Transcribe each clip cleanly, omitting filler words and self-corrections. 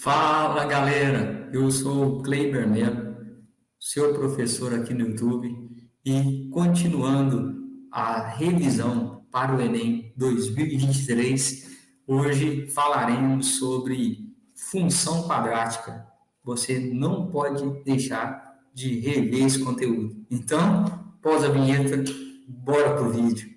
Fala galera, eu sou o Kleiber Melo, seu professor aqui no YouTube e continuando a revisão para o Enem 2023, hoje falaremos sobre função quadrática. Você não pode deixar de rever esse conteúdo. Então, pós a vinheta, bora pro vídeo.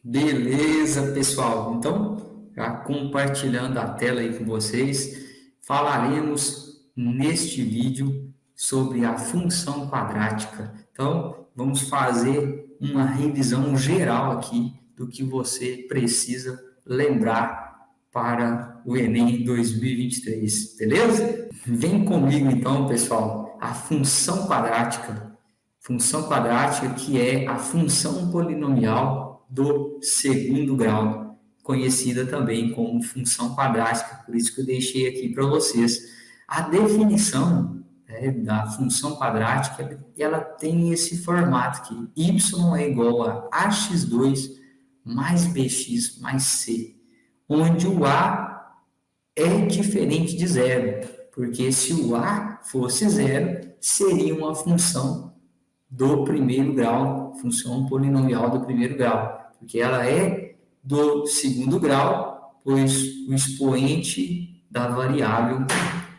Beleza, pessoal? Então, já compartilhando a tela aí com vocês, falaremos neste vídeo sobre a função quadrática. Então, vamos fazer uma revisão geral aqui do que você precisa lembrar para o Enem 2023, beleza? Vem comigo então, pessoal, a função quadrática. Função quadrática que é a função polinomial do segundo grau, conhecida também como função quadrática, por isso que eu deixei aqui para vocês. A definição da função quadrática, ela tem esse formato aqui, y é igual a ax2 mais bx mais c, onde o a é diferente de zero, porque se o a fosse zero, seria uma função do primeiro grau, função polinomial do primeiro grau, porque ela é do segundo grau, pois o expoente da variável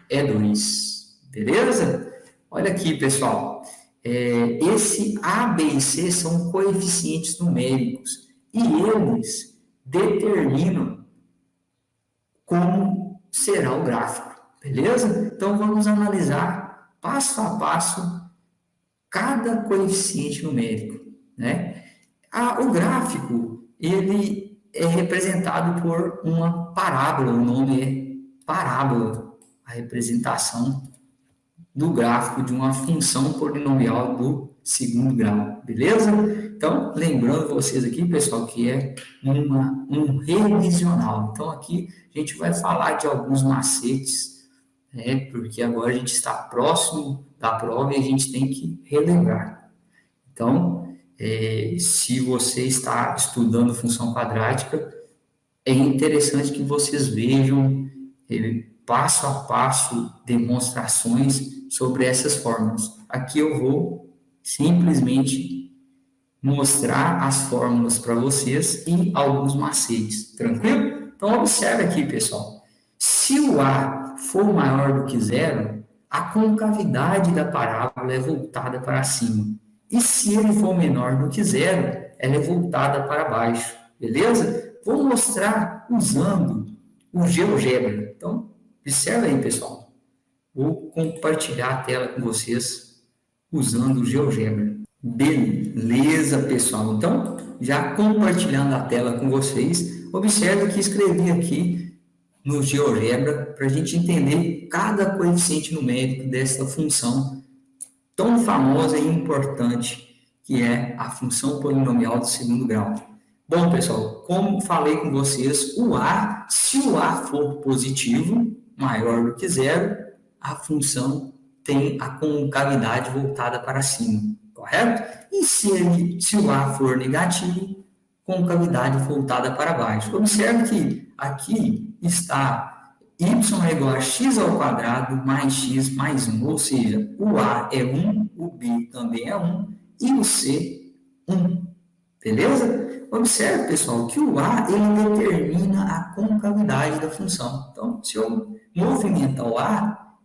é 2. Beleza? Olha aqui, pessoal. Esse A, B e C são coeficientes numéricos e eles determinam como será o gráfico. Beleza? Então, vamos analisar passo a passo cada coeficiente numérico, né? O gráfico, ele é representado por uma parábola, o nome é parábola, a representação do gráfico de uma função polinomial do segundo grau, beleza? Então, lembrando vocês aqui, pessoal, que é um revisional. Então, aqui a gente vai falar de alguns macetes, né? Porque agora a gente está próximo da prova e a gente tem que relembrar. Então, se você está estudando função quadrática, é interessante que vocês vejam passo a passo demonstrações sobre essas fórmulas. Aqui eu vou simplesmente mostrar as fórmulas para vocês e alguns macetes, tranquilo? Então, observe aqui, pessoal. Se o A for maior do que zero, a concavidade da parábola é voltada para cima. E se ele for menor do que zero, ela é voltada para baixo. Beleza? Vou mostrar usando o GeoGebra. Então, observe aí, pessoal. Vou compartilhar a tela com vocês usando o GeoGebra. Beleza, pessoal. Então, já compartilhando a tela com vocês, observe que escrevi aqui no GeoGebra para a gente entender cada coeficiente numérico dessa função tão famosa e importante que é a função polinomial do segundo grau. Bom, pessoal, como falei com vocês, se o A for positivo, maior do que zero, a função tem a concavidade voltada para cima, correto? E se o A for negativo, concavidade voltada para baixo. Observe que aqui está y é igual a x ao quadrado mais x mais 1, ou seja, o A é 1, o B também é 1 e o C 1, beleza? Observe, pessoal, que o A ele determina a concavidade da função. Então, se eu movimentar o A,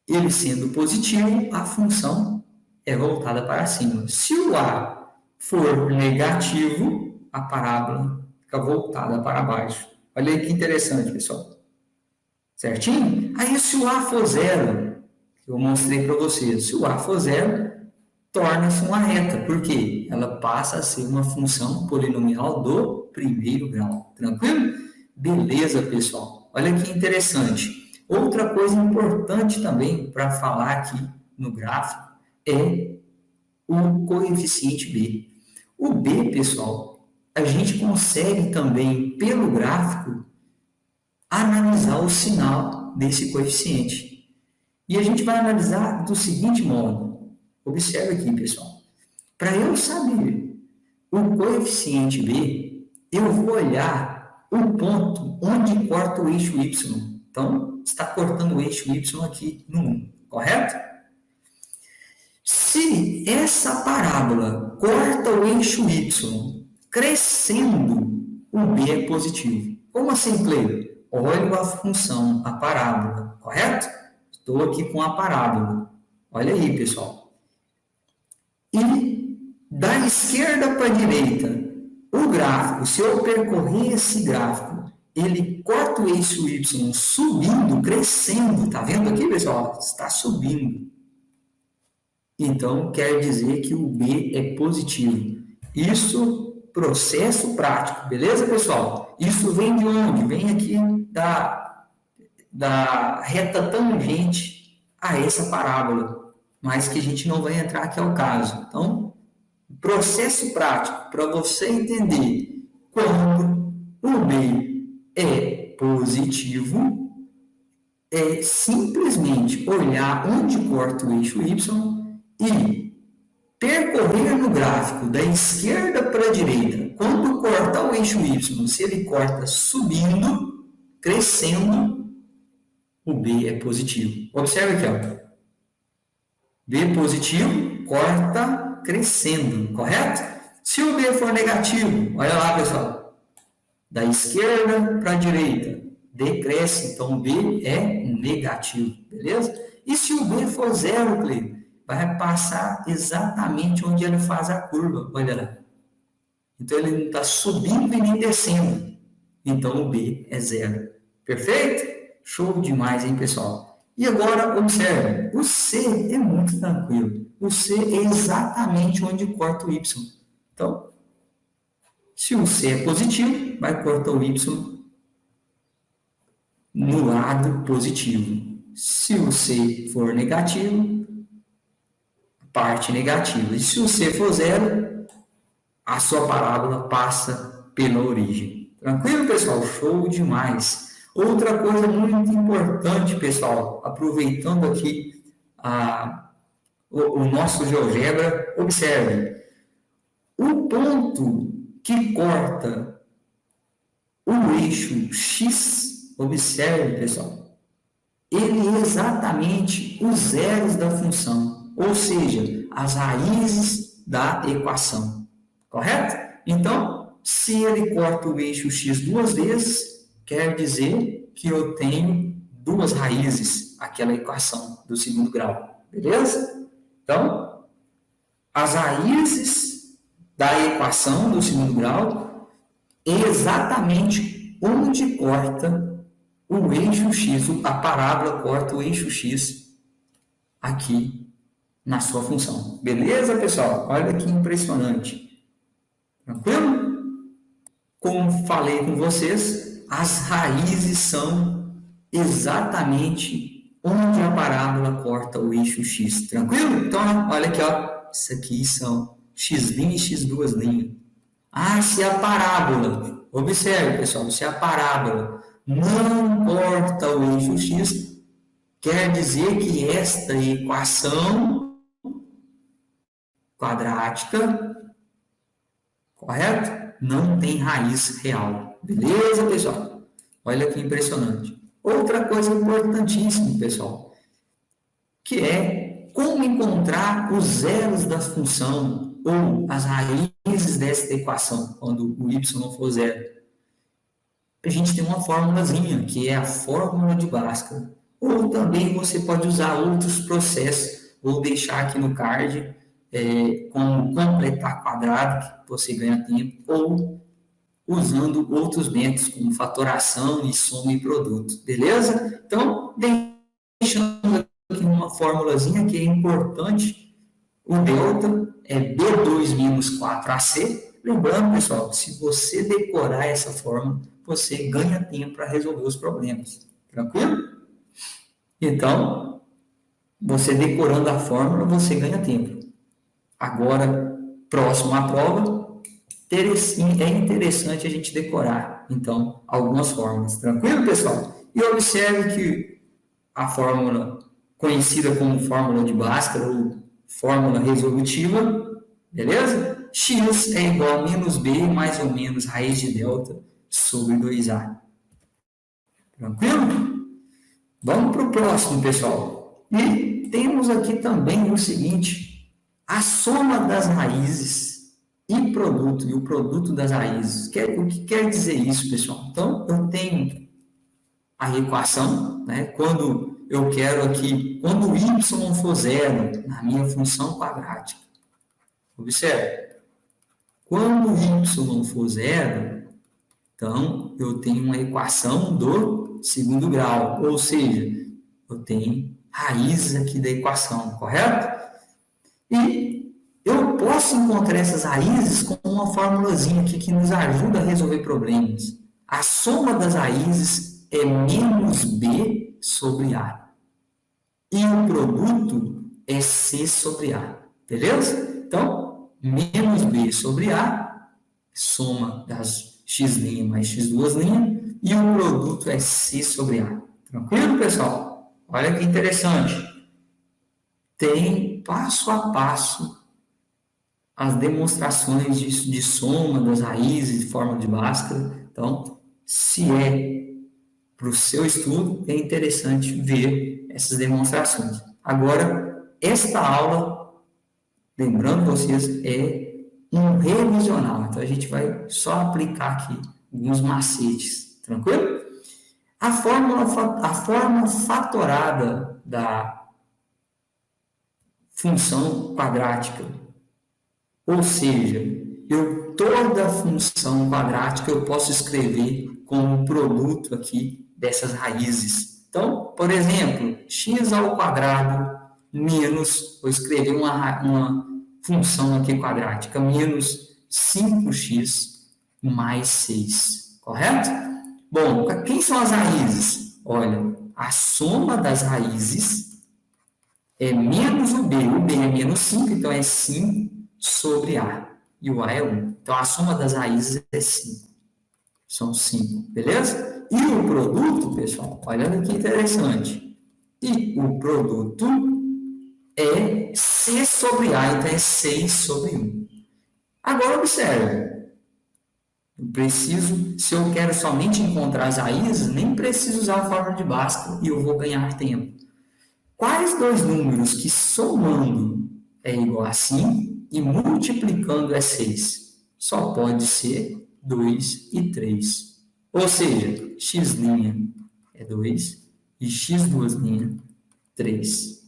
ele sendo positivo, a função é voltada para cima. Se o A for negativo, a parábola fica voltada para baixo. Olha aí que interessante, pessoal. Certinho? Aí, se o A for zero, que eu mostrei para vocês, se o A for zero, torna-se uma reta. Por quê? Ela passa a ser uma função polinomial do primeiro grau. Tranquilo? Beleza, pessoal. Olha que interessante. Outra coisa importante também para falar aqui no gráfico é o coeficiente B. O B, pessoal, a gente consegue também, pelo gráfico, analisar o sinal desse coeficiente. E a gente vai analisar do seguinte modo. Observe aqui, pessoal. Para eu saber o coeficiente B, eu vou olhar o ponto onde corta o eixo Y. Então, está cortando o eixo Y aqui no 1, correto? Se essa parábola corta o eixo Y crescendo, o B é positivo. Como assim, Cleio? Olha a função, a parábola, correto? Estou aqui com a parábola. Olha aí, pessoal. E da esquerda para a direita, o gráfico, se eu percorrer esse gráfico, ele corta o eixo Y subindo, crescendo. Tá vendo aqui, pessoal? Está subindo. Então, quer dizer que o B é positivo. Isso, processo prático, beleza, pessoal? Isso vem de onde? Vem aqui da reta tangente a essa parábola, mas que a gente não vai entrar aqui ao caso. Então, processo prático, para você entender quando o B é positivo, é simplesmente olhar onde corta o eixo Y e percorrer no gráfico da esquerda para a direita. Quando cortar o eixo Y, se ele corta subindo, crescendo, o B é positivo. Observe aqui, ó. B positivo, corta crescendo, correto? Se o B for negativo, olha lá, pessoal. Da esquerda para a direita, decresce, então o B é negativo, beleza? E se o B for zero, Cleiton? Vai passar exatamente onde ele faz a curva, olha lá. Então, ele não está subindo e nem descendo. Então, o B é zero. Perfeito? Show demais, hein, pessoal? E agora, observe, o C é muito tranquilo. O C é exatamente onde corta o Y. Então, se o C é positivo, vai cortar o Y no lado positivo. Se o C for negativo, parte negativa. E se o C for zero, a sua parábola passa pela origem. Tranquilo, pessoal? Show demais. Outra coisa muito importante, pessoal, aproveitando aqui o nosso GeoGebra, observe. O ponto que corta o eixo X, observe, pessoal, ele é exatamente os zeros da função. Ou seja, as raízes da equação, correto? Então, se ele corta o eixo x duas vezes, quer dizer que eu tenho duas raízes, aquela equação do segundo grau, beleza? Então, as raízes da equação do segundo grau é exatamente onde corta o eixo x, a parábola corta o eixo x aqui na sua função. Beleza, pessoal? Olha que impressionante. Tranquilo? Como falei com vocês, as raízes são exatamente onde a parábola corta o eixo X. Tranquilo? Então, olha aqui, ó. Isso aqui são X' e X'. Ah, se a parábola, observe, pessoal, se a parábola não corta o eixo X, quer dizer que esta equação quadrática, correto? Não tem raiz real. Beleza, pessoal? Olha que impressionante. Outra coisa importantíssima, pessoal, que é como encontrar os zeros da função ou as raízes desta equação, quando o y for zero. A gente tem uma formulazinha, que é a fórmula de Bhaskara. Ou também você pode usar outros processos. Vou deixar aqui no card como completar quadrado, que você ganha tempo, ou usando outros métodos, como fatoração e soma e produto, beleza? Então, deixando aqui uma formulazinha que é importante, o delta é B2 menos 4AC. Lembrando, pessoal, se você decorar essa fórmula, você ganha tempo para resolver os problemas, tranquilo? Então, você decorando a fórmula, você ganha tempo. Agora, próximo à prova, é interessante a gente decorar, então, algumas fórmulas. Tranquilo, pessoal? E observe que a fórmula conhecida como fórmula de Bhaskara, ou fórmula resolutiva, beleza? X é igual a menos b mais ou menos raiz de delta sobre 2a. Tranquilo? Vamos para o próximo, pessoal. E temos aqui também o seguinte, a soma das raízes e produto, e o produto das raízes. O que quer dizer isso, pessoal? Então, eu tenho a equação, né? Quando eu quero aqui, quando o y for zero na minha função quadrática. Observe, quando o y for zero, então eu tenho uma equação do segundo grau, ou seja, eu tenho raízes aqui da equação, correto? E eu posso encontrar essas raízes com uma formulazinha aqui que nos ajuda a resolver problemas. A soma das raízes é menos b sobre a. E o produto é c sobre a. Beleza? Então, menos b sobre a, soma das x' mais x2', e o produto é c sobre a. Tranquilo, pessoal? Olha que interessante. Tem passo a passo as demonstrações de soma das raízes de forma de Bhaskara. Então, se é para o seu estudo, é interessante ver essas demonstrações. Agora, esta aula, lembrando vocês, é um revisional. Então, a gente vai só aplicar aqui alguns macetes. Tranquilo? A forma fatorada da função quadrática, ou seja, toda função quadrática eu posso escrever como produto aqui dessas raízes. Então, por exemplo, x ao quadrado menos, vou escrever uma função aqui quadrática, menos 5x mais 6, correto? Bom, quem são as raízes? Olha, a soma das raízes é menos o b é menos 5, então é 5 sobre a, e o a é 1. Então, a soma das raízes é 5. São 5, beleza? E o produto, pessoal, olha que interessante. E o produto é c sobre a, então é 6 sobre 1. Agora, observe. Se eu quero somente encontrar as raízes, nem preciso usar a fórmula de Bhaskara e eu vou ganhar tempo. Quais dois números que somando é igual a 5 e multiplicando é 6? Só pode ser 2 e 3. Ou seja, x' é 2 e x2' 3.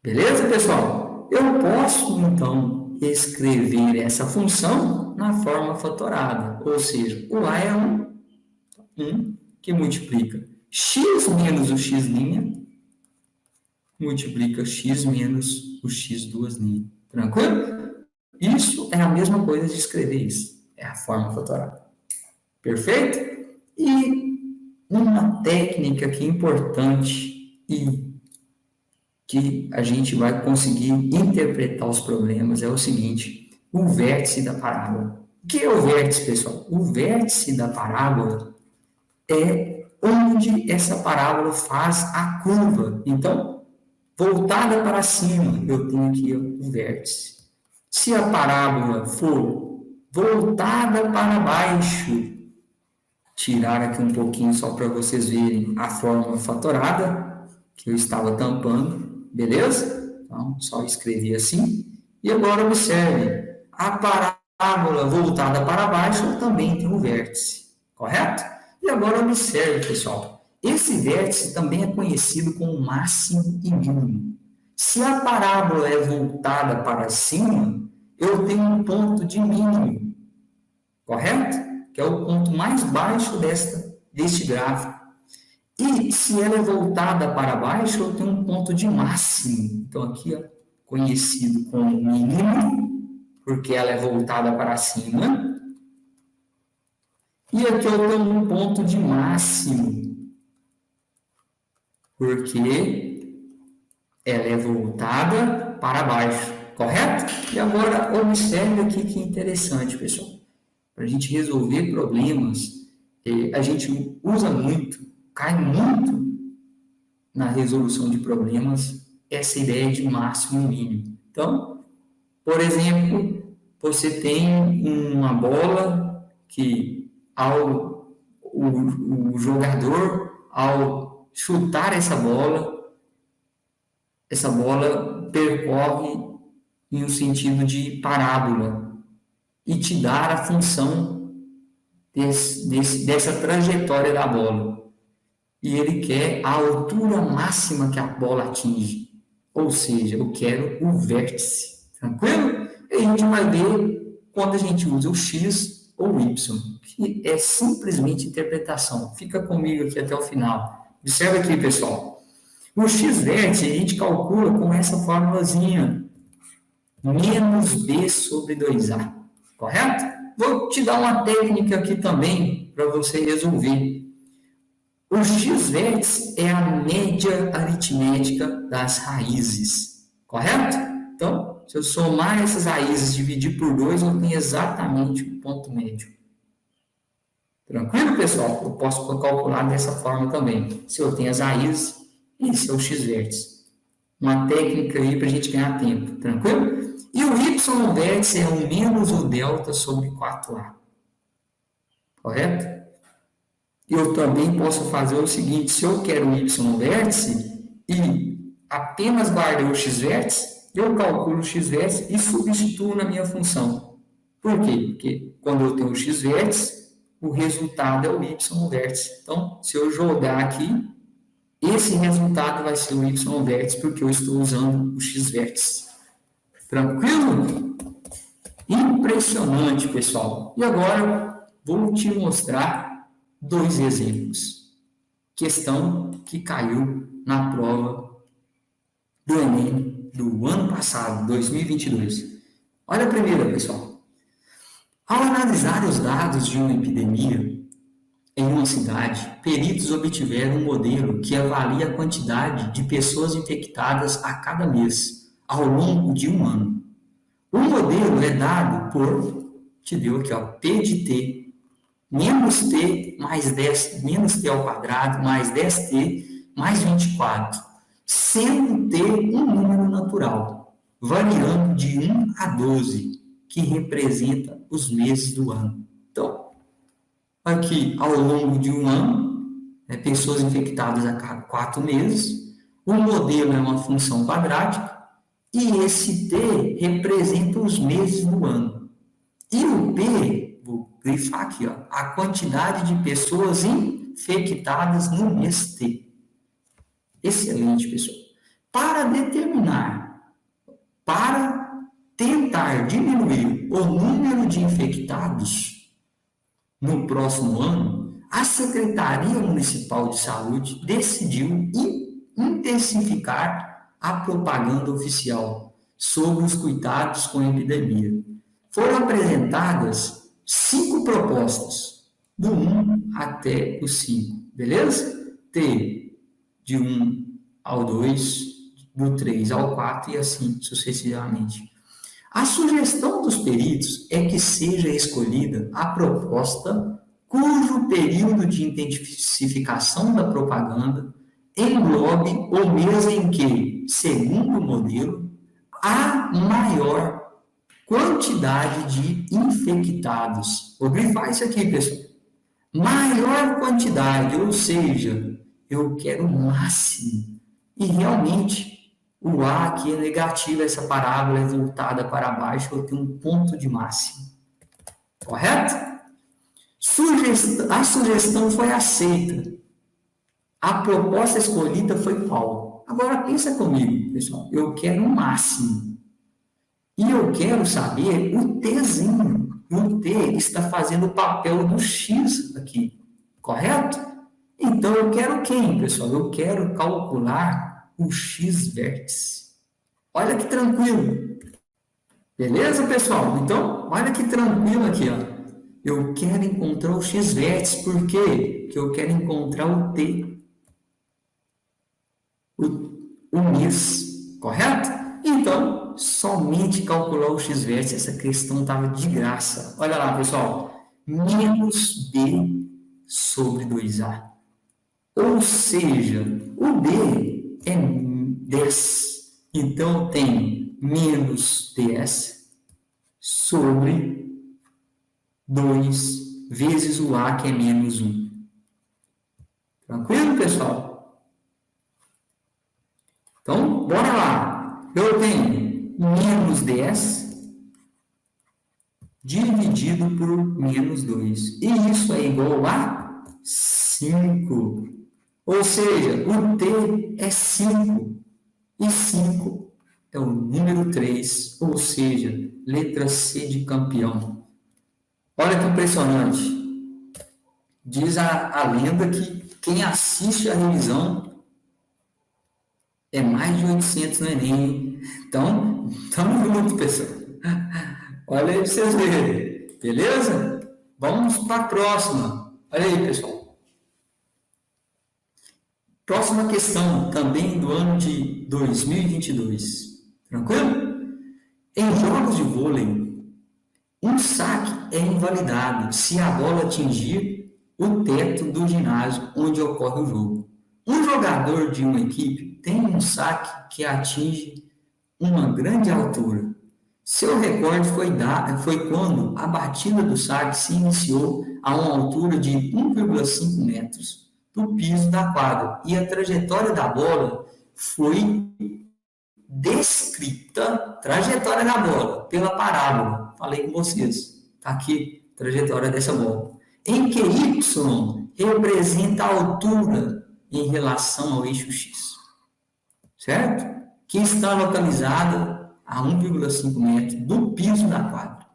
Beleza, pessoal? Eu posso, então, escrever essa função na forma fatorada. Ou seja, o a é 1 que multiplica x menos o x' multiplica x menos o x2'. Tranquilo? Isso é a mesma coisa de escrever isso. É a forma fatorada. Perfeito? E uma técnica que é importante e que a gente vai conseguir interpretar os problemas é o seguinte: o vértice da parábola. O que é o vértice, pessoal? O vértice da parábola é onde essa parábola faz a curva. Então, voltada para cima, eu tenho aqui o vértice. Se a parábola for voltada para baixo, tirar aqui um pouquinho só para vocês verem a forma fatorada, que eu estava tampando, beleza? Então, só escrevi assim. E agora observe, a parábola voltada para baixo também tem um vértice, correto? E agora observe, pessoal, esse vértice também é conhecido como máximo e mínimo. Se a parábola é voltada para cima, eu tenho um ponto de mínimo, correto? Que é o ponto mais baixo deste gráfico. E se ela é voltada para baixo, eu tenho um ponto de máximo. Então, aqui, ó, conhecido como mínimo, porque ela é voltada para cima. E aqui eu tenho um ponto de máximo, porque ela é voltada para baixo, correto? E agora, observe aqui que interessante, pessoal. Para a gente resolver problemas, a gente usa muito, cai muito na resolução de problemas, essa ideia de máximo e mínimo. Então, por exemplo, você tem uma bola que o jogador, ao chutar essa bola percorre em um sentido de parábola e te dá a função dessa trajetória da bola. E ele quer a altura máxima que a bola atinge. Ou seja, eu quero o vértice. Tranquilo? E a gente vai ver quando a gente usa o X ou o Y, que é simplesmente interpretação. Fica comigo aqui até o final. Observe aqui, pessoal. O X-vértice a gente calcula com essa formulazinha. Menos B sobre 2A. Correto? Vou te dar uma técnica aqui também para você resolver. O X-vértice é a média aritmética das raízes, correto? Então, se eu somar essas raízes e dividir por 2, eu tenho exatamente o ponto médio. Tranquilo, pessoal? Eu posso calcular dessa forma também. Se eu tenho as raízes, esse é o X-vértice. Uma técnica aí para a gente ganhar tempo, tranquilo? E o Y-vértice é o menos o delta sobre 4A. Correto? Eu também posso fazer o seguinte, se eu quero o Y-vértice e apenas guardei o X-vértice, eu calculo o X-vértice e substituo na minha função. Por quê? Porque quando eu tenho o X-vértice, o resultado é o Y-vértice. Então, se eu jogar aqui, esse resultado vai ser o Y-vértice, porque eu estou usando o X-vértice. Tranquilo? Impressionante, pessoal. E agora, vou te mostrar 2 exemplos. Questão que caiu na prova do Enem do ano passado, 2022. Olha a primeira, pessoal. Ao analisar os dados de uma epidemia em uma cidade, peritos obtiveram um modelo que avalia a quantidade de pessoas infectadas a cada mês, ao longo de um ano. O modelo é dado por, te deu aqui, ó, P de T, menos T mais 10, menos T ao quadrado, mais 10T, mais 24, sendo T um número natural, variando de 1 a 12, que representa os meses do ano. Então, aqui, ao longo de um ano, pessoas infectadas a cada 4 meses, o modelo é uma função quadrática, e esse T representa os meses do ano. E o P, vou grifar aqui, ó, a quantidade de pessoas infectadas no mês T. Excelente, pessoal. Para tentar diminuir o número de infectados no próximo ano, a Secretaria Municipal de Saúde decidiu intensificar a propaganda oficial sobre os cuidados com a epidemia. Foram apresentadas 5 propostas, do 1 até o 5, beleza? T de 1 ao 2, do 3 ao 4 e assim sucessivamente. A sugestão dos peritos é que seja escolhida a proposta cujo período de intensificação da propaganda englobe o mês em que, segundo o modelo, há maior quantidade de infectados. Vou grifar isso aqui, pessoal. Maior quantidade, ou seja, eu quero o máximo. E realmente, o A aqui é negativo, essa parábola é voltada para baixo, eu tenho um ponto de máximo. Correto? A sugestão foi aceita. A proposta escolhida foi qual? Agora pensa comigo, pessoal. Eu quero o máximo. E eu quero saber o Tzinho. O T está fazendo o papel do X aqui. Correto? Então, eu quero quem, pessoal? Eu quero calcular o X-vértice. Olha que tranquilo. Beleza, pessoal? Então, olha que tranquilo aqui, ó. Eu quero encontrar o X-vértice, por quê? Porque eu quero encontrar o T. O mês, correto? Então, somente calcular o X-vértice, essa questão estava de graça. Olha lá, pessoal. Menos B sobre 2A. Ou seja, o B é 10. Então, eu tenho menos 10 sobre 2 vezes o A, que é menos 1. Tranquilo, pessoal? Então, bora lá. Eu tenho menos 10 dividido por menos 2. E isso é igual a 5. Ou seja, o T é 5. E 5 é o número 3. Ou seja, letra C de campeão. Olha que impressionante. Diz a lenda que quem assiste a revisão é mais de 800 no Enem. Então, tamo junto, pessoal. Olha aí para vocês verem. Beleza? Vamos para a próxima. Olha aí, pessoal. Próxima questão, também do ano de 2022. Tranquilo? Em jogos de vôlei, um saque é invalidado se a bola atingir o teto do ginásio onde ocorre o jogo. Um jogador de uma equipe tem um saque que atinge uma grande altura. Seu recorde foi quando a batida do saque se iniciou a uma altura de 1,5 metros do piso da quadra e a trajetória da bola foi descrita, trajetória da bola, pela parábola. Falei com vocês. Está aqui a trajetória dessa bola. Em que Y representa a altura em relação ao eixo X. Certo? Que está localizada a 1,5 metros do piso da quadra.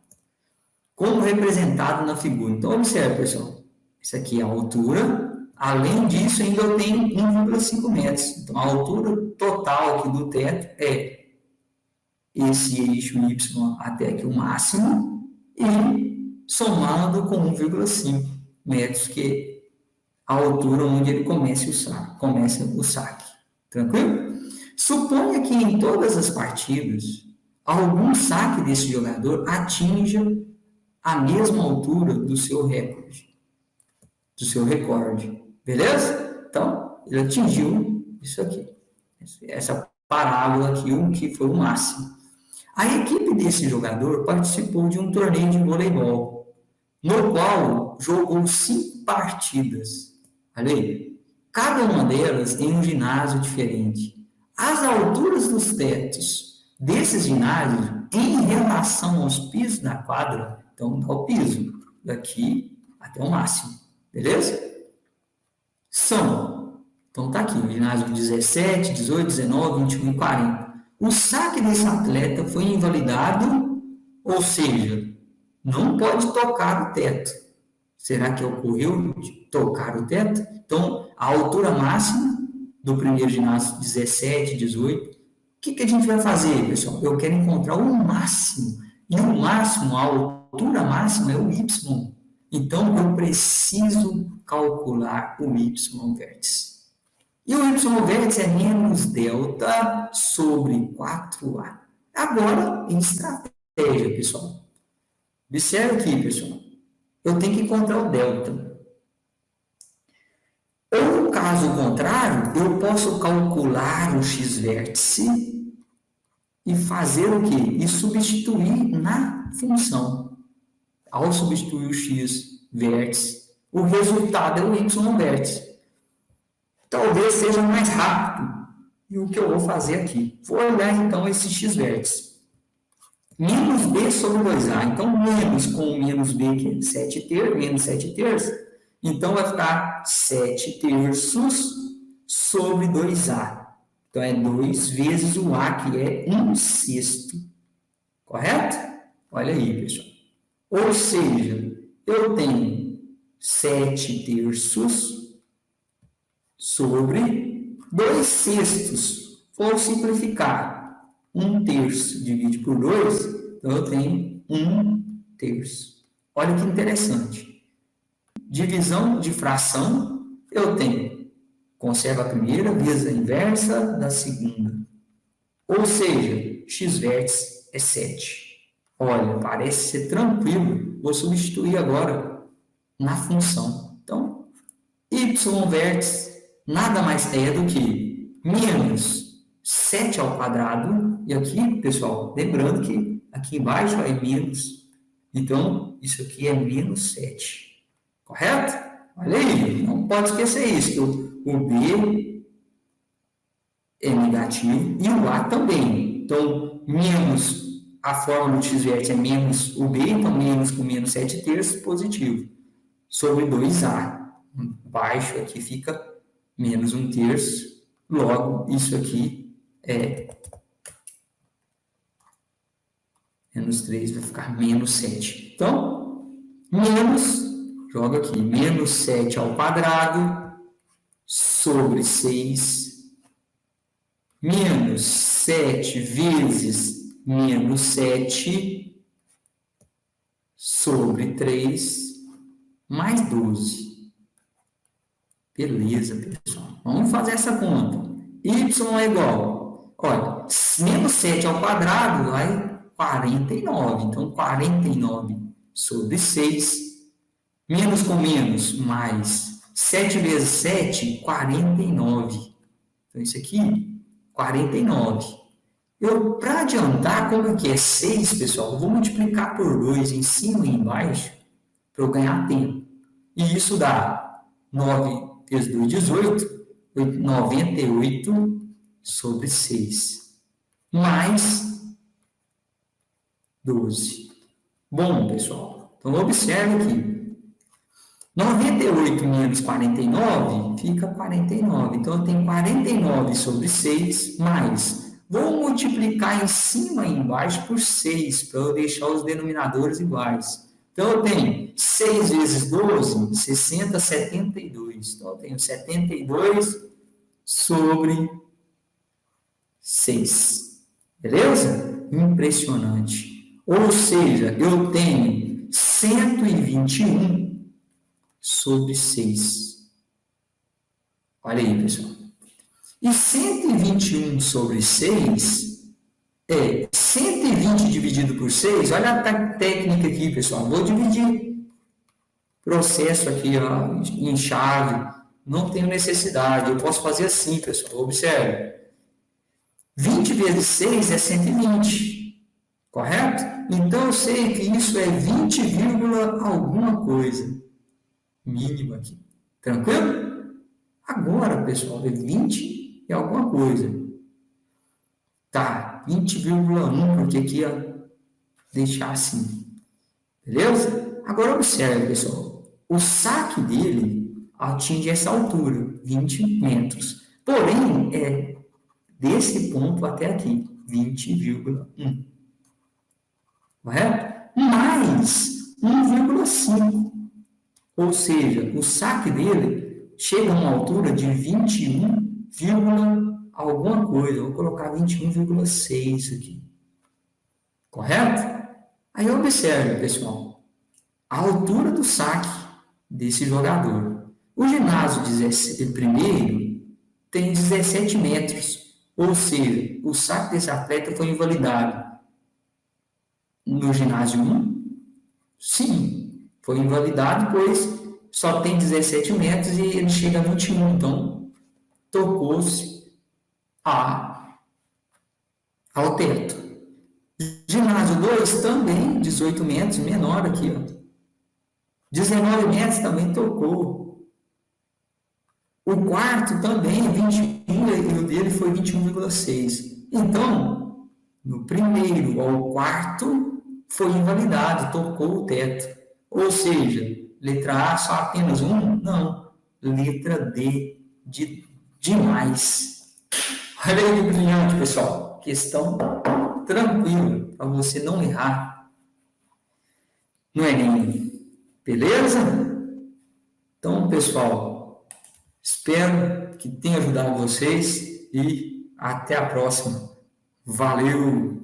Como representado na figura. Então, observe, pessoal. Isso aqui é a altura. Além disso, ainda eu tenho 1,5 metros. Então, a altura total aqui do teto é esse eixo Y até aqui o máximo e somando com 1,5 metros, que é a altura onde ele começa o saque. Tranquilo? Suponha que em todas as partidas, algum saque desse jogador atinja a mesma altura do seu recorde. Beleza? Então, ele atingiu isso aqui. Essa parábola aqui, o que foi o máximo. A equipe desse jogador participou de um torneio de voleibol, no qual jogou 5 partidas. Olha aí. Cada uma delas em um ginásio diferente. As alturas dos tetos desses ginásios em relação aos pisos da quadra, então dá o piso, daqui até o máximo. Beleza? Então tá aqui, o ginásio 17, 18, 19, 21 e 40. O saque desse atleta foi invalidado, ou seja, não pode tocar o teto. Será que ocorreu de tocar o teto? Então, a altura máxima do primeiro ginásio, 17, 18. O que a gente vai fazer, pessoal? Eu quero encontrar o máximo. E o máximo, a altura máxima é o Y. Então, eu preciso calcular o Y vértice. E o Y vértice é menos delta sobre 4A. Agora, em estratégia, pessoal. Observe aqui, pessoal. Eu tenho que encontrar o delta. Ou, caso contrário, eu posso calcular o x vértice e fazer o quê? E substituir na função. Ao substituir o x vértice, o resultado é o y vértice. Talvez seja mais rápido. E o que eu vou fazer aqui? Vou olhar, então, esse x vértice. Menos b sobre 2a. Então, menos com menos b, que é 7 terços, menos 7 terços. Então, vai ficar 7 terços sobre 2a. Então, é 2 vezes o a, que é 1 sexto. Correto? Olha aí, pessoal. Ou seja, eu tenho 7 terços sobre 2 sextos. Vou simplificar. 1 terço divide por 2, então eu tenho 1 terço. Olha que interessante. Divisão de fração, eu tenho. Conserva a primeira vezes a inversa da segunda. Ou seja, x vértice é 7. Olha, parece ser tranquilo. Vou substituir agora na função. Então, y vértice nada mais é do que menos 7 ao quadrado, e aqui, pessoal, lembrando que aqui embaixo é menos, então isso aqui é menos 7, correto? Olha aí, não pode esquecer isso, o B é negativo e o A também, então menos, a fórmula do x verte é menos o B, então menos com menos 7 terços, positivo, sobre 2A, baixo aqui fica menos 1 terço, logo isso aqui é menos 3, vai ficar menos 7. Então, menos, joga aqui, menos 7 ao quadrado sobre 6, menos 7 vezes menos 7 sobre 3, mais 12. Beleza, pessoal. Vamos fazer essa conta. Y é igual, olha, menos 7 ao quadrado vai 49. Então, 49 sobre 6, menos com menos, mais 7 vezes 7, 49. Então, isso aqui, 49. Para adiantar, como que é 6, pessoal, eu vou multiplicar por 2 em cima e embaixo para eu ganhar tempo. E isso dá 9 vezes 2, 18, 98 sobre 6, mais 12. Bom, pessoal, então observe aqui. 98 menos 49 fica 49. Então, eu tenho 49 sobre 6 mais. Vou multiplicar em cima e embaixo por 6, para eu deixar os denominadores iguais. Então, eu tenho 6 vezes 12, 60, 72. Então, eu tenho 72 sobre 6. Beleza? Impressionante. Ou seja, eu tenho 121 sobre 6. Olha aí, pessoal. E 121 sobre 6 é 120 dividido por 6. Olha a técnica aqui, pessoal. Vou dividir processo aqui ó, em chave. Não tenho necessidade. Eu posso fazer assim, pessoal. Observe. 20 vezes 6 é 120. Correto? Então, eu sei que isso é 20, alguma coisa. Mínima aqui. Tranquilo? Agora, pessoal, é 20 e alguma coisa. Tá, 20,1, porque aqui ia deixar assim. Beleza? Agora observe, pessoal. O saque dele atinge essa altura, 20 metros. Porém, é desse ponto até aqui, 20,1. Correto? Mais 1,5. Ou seja, o saque dele chega a uma altura de 21, alguma coisa. Vou colocar 21,6 aqui. Correto? Aí observe, pessoal, a altura do saque desse jogador. O ginásio primeiro tem 17 metros. Ou seja, o saque desse atleta foi invalidado. No ginásio 1, sim, foi invalidado, pois só tem 17 metros e ele chega a 21. Então, tocou-se ao teto. Ginásio 2 também, 18 metros, menor aqui, ó. 19 metros também tocou. O quarto também, 21, e o dele foi 21,6. Então, no primeiro ao quarto, foi invalidado, tocou o teto. Ou seja, letra A só apenas um? Não. Letra D de demais. Olha aí que brilhante, pessoal. Questão tranquila, para você não errar no Enem. Beleza? Então, pessoal, espero que tenha ajudado vocês e até a próxima. Valeu!